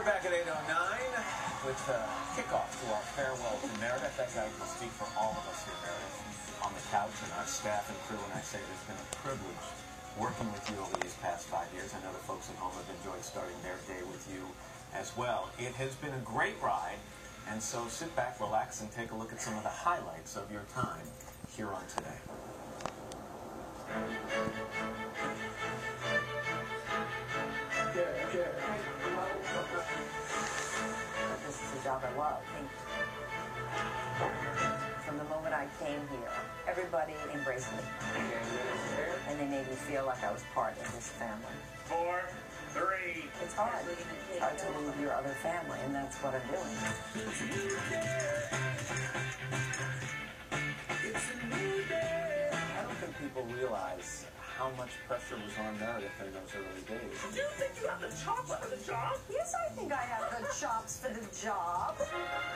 We're back at 8:09 with kickoff to our farewell to Meredith. That guy can speak for all of us here, Meredith, on the couch and our staff and crew. And I say it's been a privilege working with you over these past 5 years. I know the folks at home have enjoyed starting their day with you as well. It has been a great ride, and so sit back, relax, and take a look at some of the highlights of your time here on Today. This is a job I love. From the moment I came here, everybody embraced me. And they made me feel like I was part of this family. 4, 3. It's hard. It's hard to leave your other family, and that's what I'm doing. I don't think people realize how much pressure was on Meredith in those early days. Do you think you have the chops for the job? Yes, I think I have the chops for the job.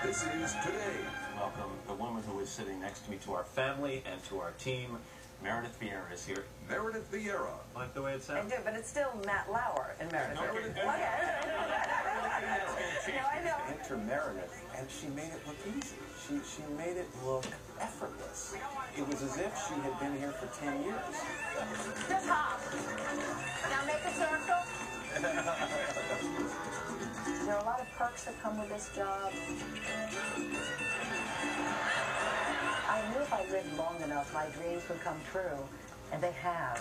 This is Today. Welcome the woman who is sitting next to me, to our family and to our team. Meredith Vieira is here. Meredith Vieira. Like the way it I sounds? do, but it's still Matt Lauer and Meredith. No, Okay. No, I know. Enter Meredith, and she made it look easy. She made it look effortless. It was as if she had been here for 10 years. Just hop. Now make a circle. There are a lot of perks that come with this job. I knew if I lived long enough, my dreams would come true, and they have.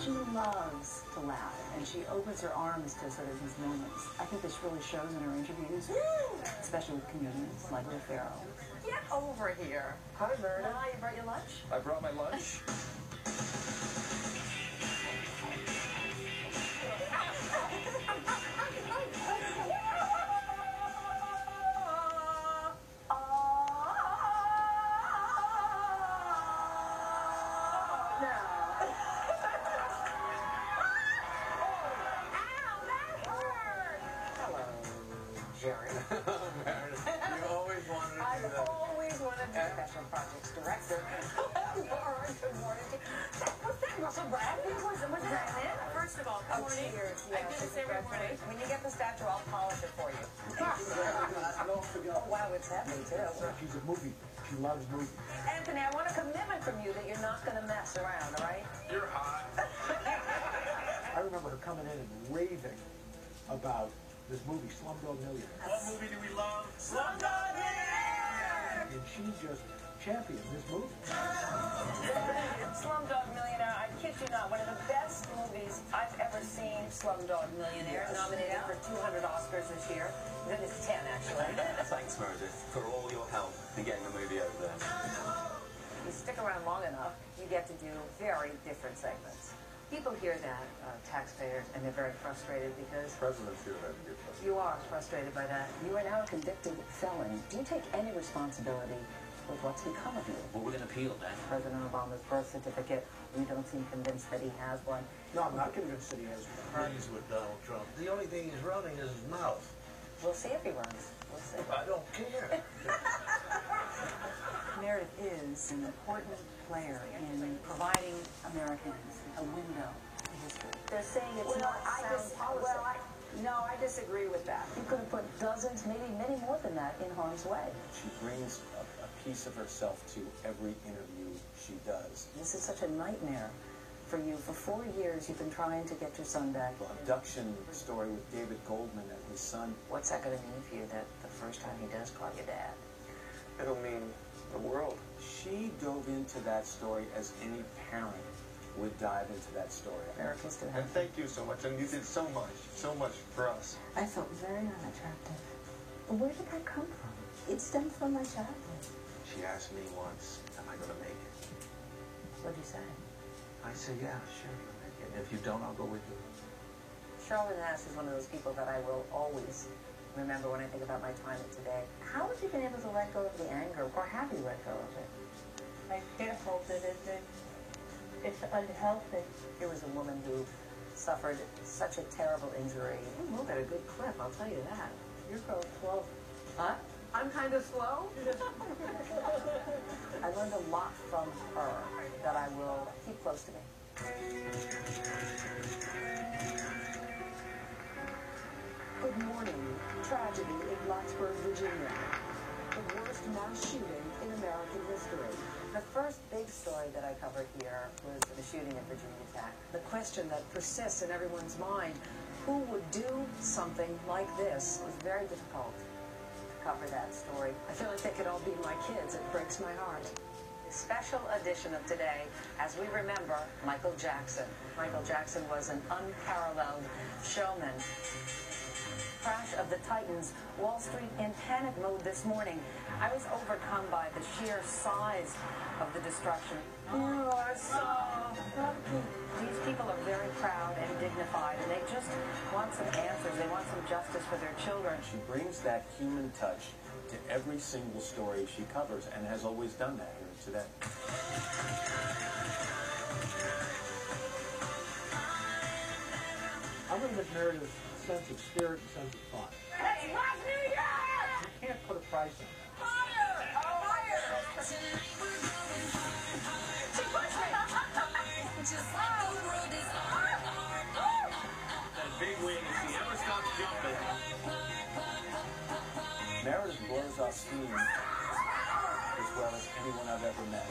She loves to laugh, and she opens her arms to sort of these moments. I think this really shows in her interviews, especially with comedians like Will Ferrell. Get over here. Hi, Meredith. Hi, you brought your lunch? I brought my lunch. Jerry. Meredith, you always wanted to I've do that. always wanted to be Special Projects Director. Laura, good morning. Was that Russell Brand? Was that it? First of all, good morning. Cheers. I do this every morning. When you get the statue, I'll polish it for you. Oh, wow, it's heavy, too. She's a movie. She loves movies. Anthony, I want a commitment from you that you're not going to mess around, all right? You're hot. I remember her coming in and raving about this movie, Slumdog Millionaire. What movie do we love? Slumdog Millionaire! And she just championed this movie. Slumdog Millionaire, I kid you not, one of the best movies I've ever seen. Slumdog Millionaire, nominated for 200 Oscars this year. Then it's 10, actually. Thanks, Meredith, for all your help in getting the movie over there. You stick around long enough, you get to do very different segments. People hear that, taxpayers, and they're very frustrated because Presidents here have to get frustrated. you are frustrated by that. You are now a convicted felon. Do you take any responsibility with what's become of you? Well, we're going to appeal that. President Obama's birth certificate, you don't seem convinced that he has one. No, I'm not convinced that he has one. Pleased with Donald Trump. The only thing he's running is his mouth. We'll see if he runs. We'll see. I don't care. Meredith is an important player in providing Americans a window to history. They're saying it's not sound policy. No, I disagree with that. You could have put dozens, maybe many more than that, in harm's way. She brings a piece of herself to every interview she does. This is such a nightmare for you. For 4 years, you've been trying to get your son back. The abduction story with David Goldman and his son. What's that going to mean for you that the first time he does call you dad? It'll mean the world. She dove into that story as any parent would dive into that story. Americans do And have. thank you so much. And you did so much for us. I felt very unattractive. Where did that come from? It stemmed from my childhood. She asked me once, am I going to make it? What'd you say? I said, yeah, sure, you'll make it. And if you don't, I'll go with you. Charlotte Nash is one of those people that I will always remember when I think about my time at Today. How have you been able to let go of the anger, or have you let go of it? I can't help it. It's unhealthy. Here was a woman who suffered such a terrible injury. You moved at a good clip, I'll tell you that. Your girl 12. Huh? I'm kind of slow. I learned a lot from her that I will keep close to me. Good morning. Tragedy in Blacksburg, Virginia. The worst mass shooting in American history. The first big story that I covered here was the shooting at Virginia Tech. The question that persists in everyone's mind, who would do something like this, was very difficult to cover that story. I feel like they could all be my kids. It breaks my heart. A special edition of today, as we remember Michael Jackson. Michael Jackson was an unparalleled showman. Crash of the Titans, Wall Street in panic mode this morning. I was overcome by the sheer size of the destruction. Oh, I saw. These people are very proud and dignified, and they just want some answers. They want some justice for their children. She brings that human touch to every single story she covers, and has always done that here today. I'm going to miss Meredith's sense of spirit and sense of fun. Hey, what's New York? You can't put a price on that. Fire! Fire! She pushed me! That big wing, if she ever stops jumping. Meredith blows off steam as well as anyone I've ever met.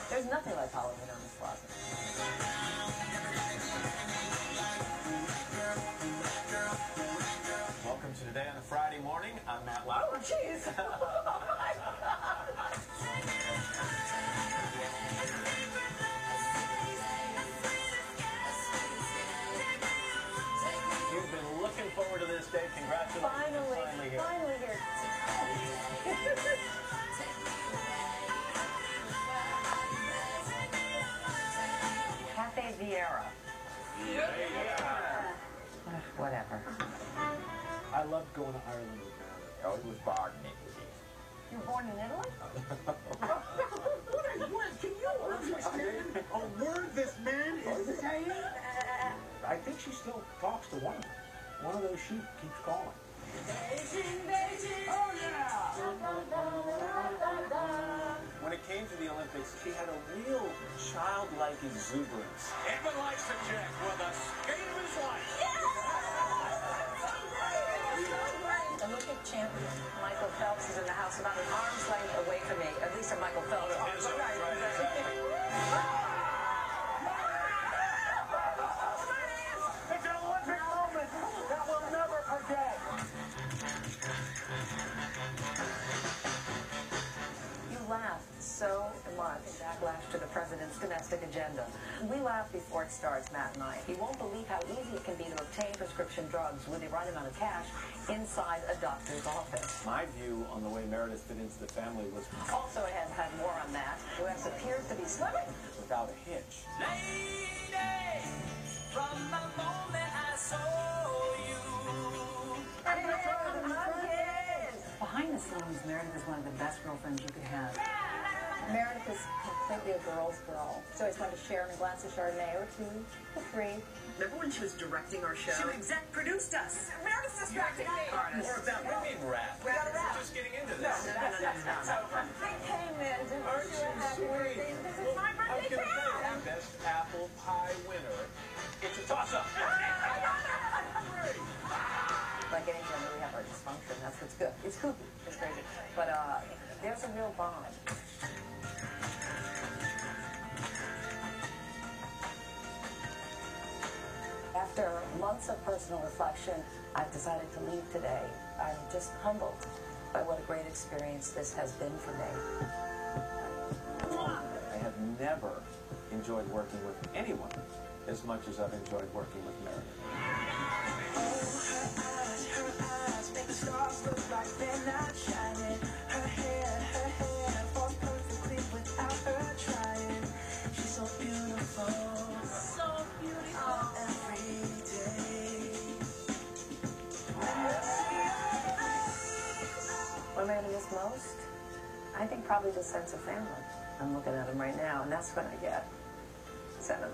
There's nothing like Halloween on this closet. Welcome to Today on a Friday morning. I'm Matt Lauer. Oh, jeez. You've been looking forward to this day. Congratulations. Finally here. Cafe Vieira. Whatever. I loved going to Ireland with Meredith. Oh, it was bargaining. You were born in Italy? Can you understand a word this man is saying? I think she still talks to one of them. One of those sheep keeps calling. Oh, yeah! When it came to the Olympics, she had a real childlike exuberance. Edwin likes to check with a skate of his life. Olympic champion Michael Phelps is in the house about an arm's length away from me. At least a Michael Phelps. That's right. It's an Olympic moment that we'll never forget. You laughed so much. Backlash to the president's domestic agenda. We laugh before it starts, Matt and I. You won't believe how easy it can be to obtain prescription drugs with the right amount of cash inside a doctor's office. My view on the way Meredith fit into the family was Also, it has had more on that. U.S. appears to be slimming. without a hitch. Lady, from the moment I saw you. Behind the scenes, Meredith is one of the best girlfriends you could have. Meredith is completely a girl's girl. So I just wanted to share in a glass of Chardonnay or two for free. Remember when she was directing our show? She exec produced us. Meredith's distracting me. More of that. What do you mean rap? We got a rap. Just getting into No, this. it's over. I came in to wish you a happy birthday. This is my birthday too. Best apple pie winner. It's a toss-up. Like anything, we have our dysfunction. That's what's good. It's kooky. It's crazy. But there's a real bond. After months of personal reflection, I've decided to leave today. I'm just humbled by what a great experience this has been for me. I have never enjoyed working with anyone as much as I've enjoyed working with Meredith. Her eyes make the stars look like they're not shining. Her hair falls perfectly without her trying. She's so beautiful, every day. probably just sense of family. I'm looking at him right now, and that's when I get sentiment.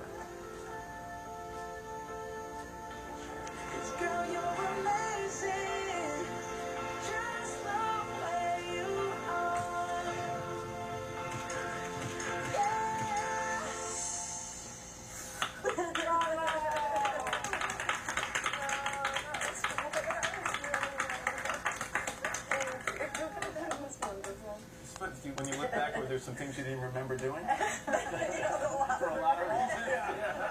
Girl, you're amazing, just the way you are. When you look back, were there some things you didn't remember doing? For a lot of reasons.